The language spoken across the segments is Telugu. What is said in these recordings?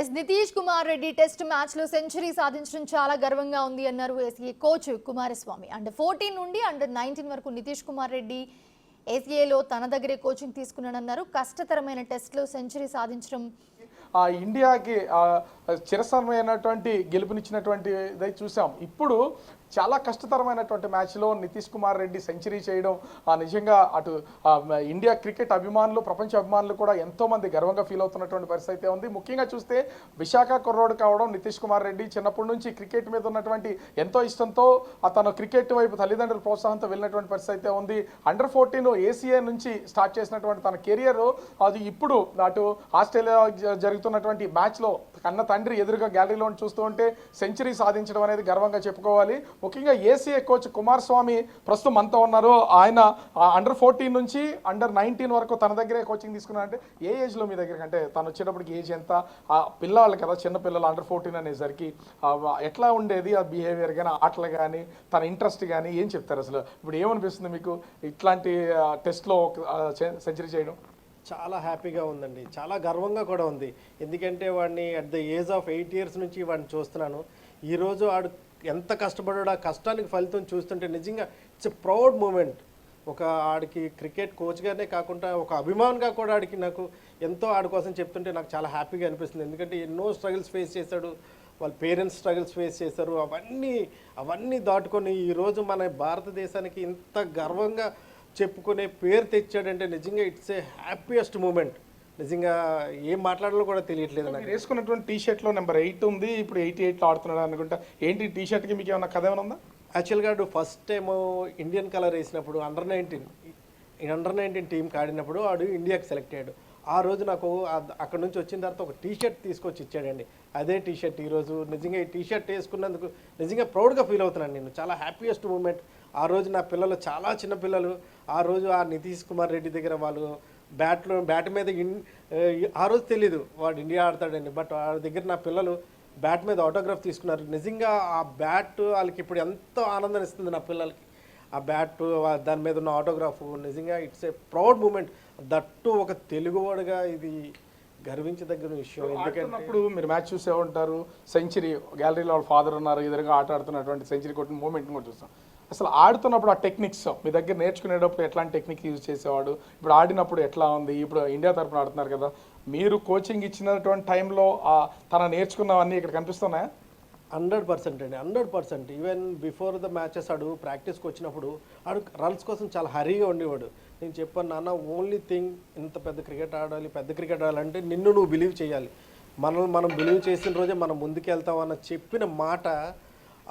నితీష్ కుమార్ రెడ్డి టెస్ట్ మ్యాచ్ లో సెంచరీ సాధించడం చాలా గర్వంగా ఉంది అన్నారు ఏసీఏ కోచ్ కుమారస్వామి. అండర్ 14 నుండి అండర్ 19 వరకు నితీష్ కుమార్ రెడ్డి ఏసీఏలో తన దగ్గరే కోచింగ్ తీసుకున్నాడన్నారు. కష్టతరమైన టెస్ట్ లో సెంచరీ సాధించడం ఇండియాకి చిరసమైనటువంటి గెలుపునిచ్చినటువంటి ఇదై చూసాం. ఇప్పుడు చాలా కష్టతరమైనటువంటి మ్యాచ్లో నితీష్ కుమార్ రెడ్డి సెంచరీ చేయడం నిజంగా అటు ఇండియా క్రికెట్ అభిమానులు, ప్రపంచ అభిమానులు కూడా ఎంతోమంది గర్వంగా ఫీల్ అవుతున్నటువంటి పరిస్థితి అయితే ఉంది. ముఖ్యంగా చూస్తే విశాఖ కుర్రోడు కావడం నితీష్ కుమార్ రెడ్డి చిన్నప్పటి నుంచి క్రికెట్ మీద ఉన్నటువంటి ఎంతో ఇష్టంతో తను క్రికెట్ వైపు తల్లిదండ్రుల ప్రోత్సాహంతో వెళ్ళినటువంటి పరిస్థితి అయితే ఉంది. అండర్ 14 ఏసీఏ నుంచి స్టార్ట్ చేసినటువంటి తన కెరియర్ అది ఇప్పుడు అటు ఆస్ట్రేలియా జరుగుతున్నటువంటి మ్యాచ్లో కన్న తండ్రి ఎదురుగా గ్యాలరీలో చూస్తూ ఉంటే సెంచరీ సాధించడం అనేది గర్వంగా చెప్పుకోవాలి. ముఖ్యంగా ఏసీఏ కోచ్ కుమారస్వామి ప్రస్తుతం మనతో ఉన్నారు. ఆయన అండర్ 14 నుంచి అండర్ 19 వరకు తన దగ్గరే కోచింగ్ తీసుకున్నారంటే ఏ ఏజ్లో మీ దగ్గర అంటే తను వచ్చేటప్పటికి ఏజ్ ఎంత? పిల్లవాళ్ళు కదా, చిన్న పిల్లలు అండర్ 14 అనేసరికి ఎట్లా ఉండేది ఆ బిహేవియర్ కానీ, ఆటలు కానీ, తన ఇంట్రెస్ట్ కానీ ఏం చెప్తారు అసలు? ఇప్పుడు ఏమనిపిస్తుంది మీకు ఇట్లాంటి టెస్ట్లో సెంచరీ చేయడం? చాలా హ్యాపీగా ఉందండి, చాలా గర్వంగా కూడా ఉంది. ఎందుకంటే వాడిని at the age of 8 years నుంచి వాడిని చూస్తున్నాను. ఈరోజు వాడు ఎంత కష్టపడాడు, ఆ కష్టానికి ఫలితం చూస్తుంటే నిజంగా ఇట్స్ ఎ ప్రౌడ్ మూమెంట్. ఒక ఆడికి క్రికెట్ కోచ్గానే కాకుండా ఒక అభిమానిగా కూడా ఆడికి నాకు ఎంతో ఆడి కోసం చెప్తుంటే నాకు చాలా హ్యాపీగా అనిపిస్తుంది. ఎందుకంటే ఎన్నో స్ట్రగుల్స్ ఫేస్ చేశాడు, వాళ్ళ పేరెంట్స్ స్ట్రగుల్స్ ఫేస్ చేశారు. అవన్నీ దాటుకొని ఈరోజు మన భారతదేశానికి ఇంత గర్వంగా చెప్పుకునే పేరు తెచ్చాడంటే నిజంగా ఇట్స్ ఏ హ్యాపీయెస్ట్ మూమెంట్. నిజంగా ఏం మాట్లాడాలో కూడా తెలియట్లేదు నాకు. వేసుకున్నటువంటి టీ షర్ట్లో నెంబర్ 8 ఉంది, ఇప్పుడు 88లో ఆడుతున్నాడు అనుకుంటా. ఏంటి టీ షర్ట్కి మీకు ఏమన్నా కథ ఏమైనా ఉందా? యాక్చువల్గా ఫస్ట్ టైం ఇండియన్ కలర్ వేసినప్పుడు అండర్ 19 టీంకి ఆడినప్పుడు వాడు ఇండియాకి సెలెక్ట్ అయ్యాడు. ఆ రోజు నాకు అక్కడ నుంచి వచ్చిన తర్వాత ఒక టీ షర్ట్ తీసుకొచ్చి ఇచ్చాడండి. అదే టీ షర్ట్ ఈరోజు నిజంగా ఈ టీ షర్ట్ వేసుకున్నందుకు నిజంగా ప్రౌడ్గా ఫీల్ అవుతున్నాను నేను. చాలా హ్యాపీయెస్ట్ మూమెంట్. ఆ రోజు నా పిల్లలు చాలా చిన్న పిల్లలు, ఆ రోజు ఆ నితీష్ కుమార్ రెడ్డి దగ్గర వాళ్ళు బ్యాట్ మీద ఆ రోజు తెలీదు వాడు ఇండియా ఆడతాడండి, బట్ ఆ దగ్గర నా పిల్లలు బ్యాట్ మీద ఆటోగ్రాఫ్ తీసుకున్నారు. నిజంగా ఆ బ్యాట్ వాళ్ళకి ఇప్పుడు ఎంతో ఆనందం ఇస్తుంది నా పిల్లలకి. ఆ బ్యాట్ దాని మీద ఉన్న ఆటోగ్రాఫ్ నిజంగా it's a proud moment. That ఒక తెలుగువాడుగా ఇది గర్వించదగిన విషయం. ఎందుకంటే మీరు మ్యాచ్ చూసే ఉంటారు, సెంచరీ గ్యాలరీలో వాళ్ళ ఫాదర్ ఉన్నారు, ఎదురుగా ఆట ఆడుతున్నటువంటి సెంచరీ కొట్టిన మూమెంట్ కూడా చూస్తాం. అసలు ఆడుతున్నప్పుడు ఆ టెక్నిక్స్ మీ దగ్గర నేర్చుకునేటప్పుడు ఎట్లాంటి టెక్నిక్ యూజ్ చేసేవాడు, ఇప్పుడు ఆడినప్పుడు ఎట్లా ఉంది? ఇప్పుడు ఇండియా తరఫున ఆడుతున్నారు కదా, మీరు కోచింగ్ ఇచ్చినటువంటి టైంలో తన నేర్చుకున్నవన్నీ ఇక్కడ కనిపిస్తున్నాయా? 100% అండి, 100%. ఈవెన్ బిఫోర్ ద మ్యాచెస్ ఆడు ప్రాక్టీస్కి వచ్చినప్పుడు ఆడు రన్స్ కోసం చాలా హరీగా ఉండేవాడు. నేను చెప్పాను, నాన్న ఓన్లీ థింగ్ ఇంత పెద్ద క్రికెట్ ఆడాలంటే నిన్ను నువ్వు బిలీవ్ చేయాలి. మనం బిలీవ్ చేసిన రోజే మనం ముందుకెళ్తాం అన్న చెప్పిన మాట.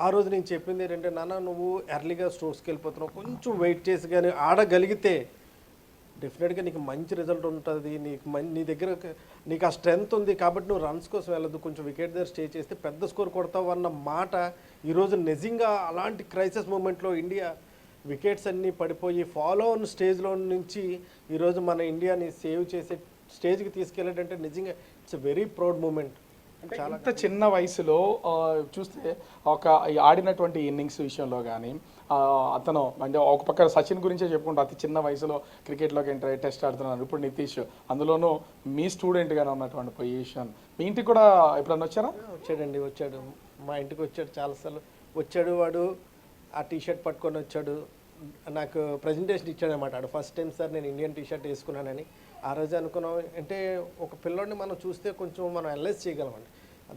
ఆ రోజు నేను చెప్పింది ఏంటంటే, నాన్న నువ్వు ఎర్లీగా స్ట్రోక్స్కి వెళ్ళిపోతున్నావు, కొంచెం వెయిట్ చేసి కానీ ఆడగలిగితే డెఫినెట్గా నీకు మంచి రిజల్ట్ ఉంటుంది. నీ దగ్గర నీకు ఆ స్ట్రెంగ్త్ ఉంది కాబట్టి నువ్వు రన్స్ కోసం వెళ్ళదు, కొంచెం వికెట్ దగ్గర స్టే చేస్తే పెద్ద స్కోర్ కొడతావు అన్న మాట ఈరోజు నిజంగా అలాంటి క్రైసిస్ మూమెంట్లో ఇండియా వికెట్స్ అన్నీ పడిపోయి ఫాలో ఆన్ స్టేజ్లో నుంచి ఈరోజు మన ఇండియాని సేవ్ చేసే స్టేజ్కి తీసుకెళ్ళాడంటే నిజంగా it's a very proud moment. చాలా చిన్న వయసులో చూస్తే ఒక ఆడినటువంటి ఇన్నింగ్స్ విషయంలో కానీ అతను అంటే ఒక పక్క సచిన్ గురించే చెప్పుకుంటా, అతి చిన్న వయసులో క్రికెట్లోకి ఎంటర్ అయ్యి టెస్ట్ ఆడుతున్నారు. ఇప్పుడు నితీష్, అందులోనూ మీ స్టూడెంట్గానే ఉన్నటువంటి పొజిషన్. మీ ఇంటికి కూడా ఎప్పుడన్నా వచ్చారా? వచ్చాడు మా ఇంటికి వచ్చాడు, చాలాసార్లు వచ్చాడు. వాడు ఆ టీ షర్ట్ పట్టుకొని వచ్చాడు, నాకు ప్రజెంటేషన్ ఇచ్చాడు అనమాట. ఆడు ఫస్ట్ టైం సార్ నేను ఇండియన్ టీ షర్ట్ వేసుకున్నానని. ఆ రోజు అనుకున్నాం అంటే ఒక పిల్లోడిని మనం చూస్తే కొంచెం మనం అనలైజ్ చేయగలమండి.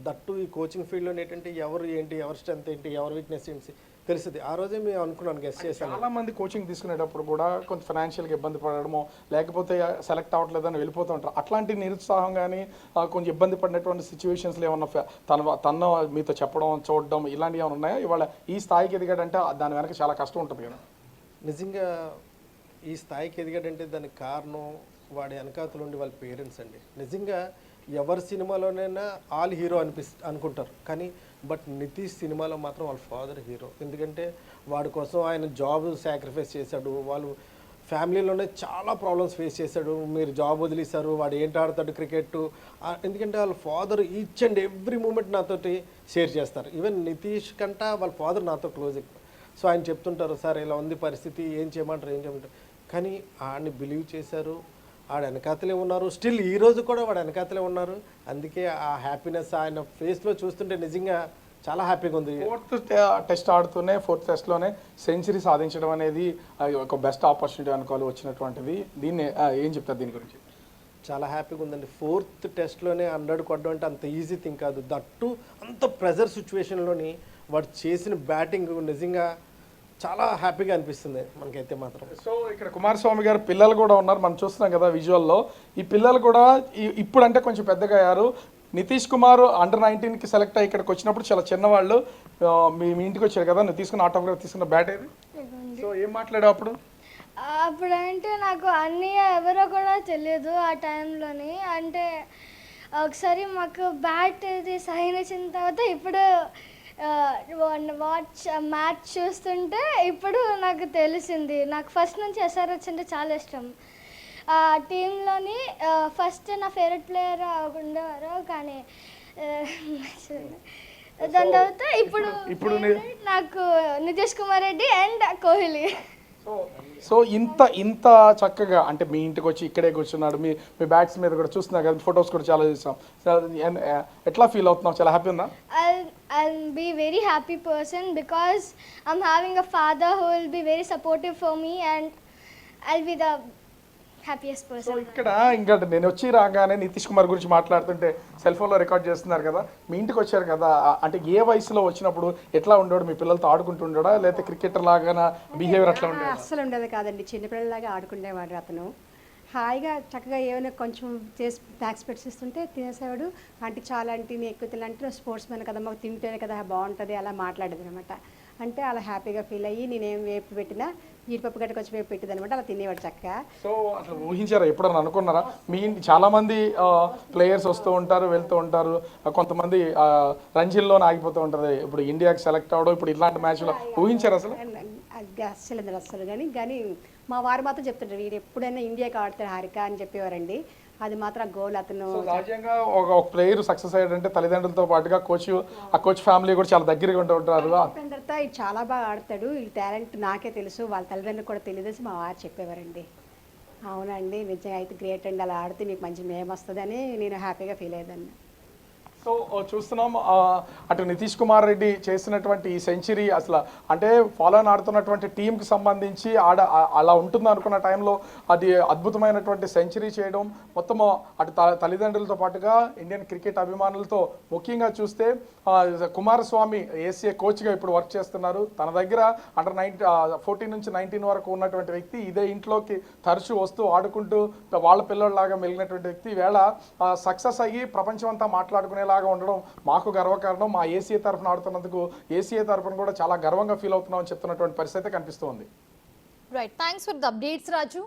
దట్టు ఈ కోచింగ్ ఫీల్డ్లో ఏంటంటే ఎవరు ఏంటి, ఎవరి స్ట్రెంత్ ఏంటి, ఎవరి వీక్నెస్ ఏంటి తెలుస్తుంది. ఆ రోజే మేము అనుకున్నాను, గెస్ట్ చేశాను. చాలా మంది కోచింగ్ తీసుకునేటప్పుడు కూడా కొంచెం ఫైనాన్షియల్గా ఇబ్బంది పడడమో, లేకపోతే సెలెక్ట్ అవ్వట్లేదని వెళ్ళిపోతూ ఉంటారు. అట్లాంటి నిరుత్సాహం కానీ కొంచెం ఇబ్బంది పడినటువంటి సిచ్యువేషన్స్లో ఏమన్నా తను మీతో చెప్పడం, చూడడం ఇలాంటివి ఏమైనా ఉన్నాయా? ఇవాళ ఈ స్థాయికి ఎదిగాడంటే దాని వెనక చాలా కష్టం ఉంటుంది కదా. నిజంగా ఈ స్థాయికి ఎదిగాడంటే దానికి కారణం వాడి వెనకాతలు ఉండి వాళ్ళ పేరెంట్స్ అండి. నిజంగా ఎవరి సినిమాలోనైనా ఆల్ హీరో అనుకుంటారు, కానీ బట్ నితీష్ సినిమాలో మాత్రం వాళ్ళ ఫాదర్ హీరో. ఎందుకంటే వాడి కోసం ఆయన జాబ్ సాక్రిఫైస్ చేశాడు, వాళ్ళు ఫ్యామిలీలోనే చాలా ప్రాబ్లమ్స్ ఫేస్ చేశాడు. మీరు జాబ్ వదిలేశారు, వాడు ఏంటి ఆడతాడు క్రికెట్, ఎందుకంటే వాళ్ళ father each and every moment నాతోటి షేర్ చేస్తారు. ఈవెన్ నితీష్ కంటా వాళ్ళ ఫాదర్ నాతో క్లోజ్ ఎక్కువ. సో ఆయన చెప్తుంటారు, సార్ ఇలా ఉంది పరిస్థితి, ఏం చేయమంటారు. కానీ ఆయన్ని బిలీవ్ చేశారు, వాడు వెనకాతలే ఉన్నారు, స్టిల్ ఈ రోజు కూడా వాడు వెనకాతలే ఉన్నారు. అందుకే ఆ హ్యాపీనెస్ ఆయన ఫేస్లో చూస్తుంటే నిజంగా చాలా హ్యాపీగా ఉంది. ఫోర్త్ టెస్ట్ ఆడుతూనే ఫోర్త్ టెస్ట్లోనే సెంచరీ సాధించడం అనేది ఒక బెస్ట్ ఆపర్చునిటీ అనుకోవాలి వచ్చినటువంటిది. దీన్ని ఏం చెప్తారు దీని గురించి? చాలా హ్యాపీగా ఉందండి. ఫోర్త్ టెస్ట్లోనే 100 కొట్టడం అంటే అంత ఈజీ థింగ్ కాదు. దట్టు అంత ప్రెజర్ సిచ్యువేషన్లోని వాడు చేసిన బ్యాటింగ్ నిజంగా చాలా హ్యాపీగా అనిపిస్తుంది మనకైతే మాత్రం. సో ఇక్కడ కుమారస్వామి గారు పిల్లలు కూడా ఉన్నారు, మనం చూస్తున్నాం కదా విజువల్లో. ఈ పిల్లలు కూడా ఇప్పుడు అంటే కొంచెం పెద్దగా అయ్యారు. నితీష్ కుమార్ అండర్-19కి సెలెక్ట్ అయ్యి ఇక్కడికి వచ్చినప్పుడు చాలా చిన్నవాళ్ళు. మీ ఇంటికి వచ్చారు కదా, నువ్వు తీసుకున్న ఆటోగ్రాఫ్ తీసుకున్న బ్యాట్ ఏది? సో ఏం మాట్లాడావు అప్పుడు? అప్పుడంటే నాకు అన్నయ్య ఎవరో కూడా తెలియదు ఆ టైంలోని. అంటే ఒకసారి మాకు బ్యాట్ ఇది సైన్ ఇచ్చిన తర్వాత ఇప్పుడు మ్యాచ్ చూస్తుంటే ఇప్పుడు నాకు తెలిసింది. నాకు ఫస్ట్ నుంచి ఎస్ఆర్హెచ్ అంటే చాలా ఇష్టం. ఆ టీంలోని ఫస్ట్ నా ఫేవరెట్ ప్లేయర్ ఉండేవారు, కానీ దాని తర్వాత ఇప్పుడు నాకు నితీష్ కుమార్ రెడ్డి అండ్ కోహ్లీ. సో ఇంత చక్కగా అంటే మీ ఇంటికి వచ్చి ఇక్కడే కూర్చున్నాడు, మీ బ్యాట్స్ మీద కూడా చూస్తున్నారు కదా, ఫొటోస్ కూడా చాలా చూసాం. ఎట్లా ఫీల్ అవుతున్నావు? చాలా హ్యాపీ ఉందా? I'll be very happy person because I'm having a father who will be very supportive for me and I'll be the happiest so person. ఇక్కడ ఇంకా నేను వచ్చి రాగానే నితీష్ కుమార్ గురించి మాట్లాడుతుంటే సెల్ ఫోన్లో రికార్డ్ చేస్తున్నారు కదా, మీ ఇంటికి వచ్చారు కదా, అంటే ఏ వయసులో వచ్చినప్పుడు ఎట్లా ఉండేవాడు? మీ పిల్లలతో ఆడుకుంటూ ఉండడా, లేకపోతే క్రికెటర్ లాగా బిహేవియర్ అట్లా ఉండేది? అస్సలు ఉండేది కాదండి. చిన్నపిల్లలాగా ఆడుకునేవాడు అతను. హాయిగా చక్కగా ఏమైనా కొంచెం చేసి స్నాక్స్ పెట్టిస్తుంటే తినేసేవాడు. అంటే చాలా అంటే నేను ఎక్కువ తినాలంటే స్పోర్ట్స్ మ్యాన్ కదా, మాకు తింటేనే కదా బాగుంటుంది అలా మాట్లాడేది అనమాట. అంటే అలా హ్యాపీగా ఫీల్ అయ్యి నేనేం వేపు పెట్టినా జీడిపప్పు గట్ట కొంచెం వేపు పెట్టింది అనమాట. అలా తినేవాడు చక్కగా. సో అసలు ఊహించారా, ఎప్పుడన్నా అనుకున్నారా? మీ ఇంటి చాలా మంది ప్లేయర్స్ వస్తూ ఉంటారు, వెళ్తూ ఉంటారు, కొంతమంది రంజీల్లోనే ఆగిపోతూ ఉంటుంది. ఇప్పుడు ఇండియాకి సెలెక్ట్ అవ్వడం, ఇప్పుడు ఇట్లాంటి మ్యాచ్లో ఊహించారు అసలు? అస్సలు కానీ మా వారు మాత్రం చెప్తుంటారు, వీడు ఎప్పుడైనా ఇండియాకి ఆడతాడు హారిక అని చెప్పేవారండి. అది మాత్రం గోల్ అతను. సహజంగా ఒక ప్లేయర్ సక్సెస్ అయ్యాడంటే తల్లిదండ్రులతో పాటుగా ఆ కోచ్ ఫ్యామిలీ కూడా చాలా దగ్గరగా ఉంటూ ఉంటారు. తర్వాత ఇది చాలా బాగా ఆడతాడు, ఈ టాలెంట్ నాకే తెలుసు, వాళ్ళ తల్లిదండ్రులు కూడా తెలియదు మా వారు చెప్పేవారండి. అవునండి నిజంగా అయితే గ్రేట్ అండి, అలా ఆడితే మీకు మంచి నేమ్ వస్తుందని నేను హ్యాపీగా ఫీల్ అయ్యేదాన్ని. సో చూస్తున్నాం అటు నితీష్ కుమార్ రెడ్డి చేసినటువంటి ఈ సెంచరీ అసలు అంటే ఫాలోన్ ఆడుతున్నటువంటి టీంకి సంబంధించి అలా ఉంటుంది అనుకున్న టైంలో అది అద్భుతమైనటువంటి సెంచరీ చేయడం, మొత్తం అటు తల్లిదండ్రులతో పాటుగా ఇండియన్ క్రికెట్ అభిమానులతో ముఖ్యంగా చూస్తే కుమారస్వామి ఏసీఏ కోచ్గా ఇప్పుడు వర్క్ చేస్తున్నారు. తన దగ్గర అండర్-14 నుంచి 19 వరకు ఉన్నటువంటి వ్యక్తి, ఇదే ఇంట్లోకి తరచూ వస్తూ ఆడుకుంటూ వాళ్ళ పిల్లల్లాగా మెలిగినటువంటి వ్యక్తి ఈవేళ సక్సెస్ అయ్యి ప్రపంచం అంతా మాట్లాడుకునేలాగా ఉండడం మాకు గర్వకారణం. మా ఏసీఏ తరఫున ఆడుతున్నందుకు ఏసీఏ తరఫున కూడా చాలా గర్వంగా ఫీల్ అవుతున్నామని చెప్తున్నటువంటి పరిస్థితి కనిపిస్తోంది. Right, thanks for the updates Raju.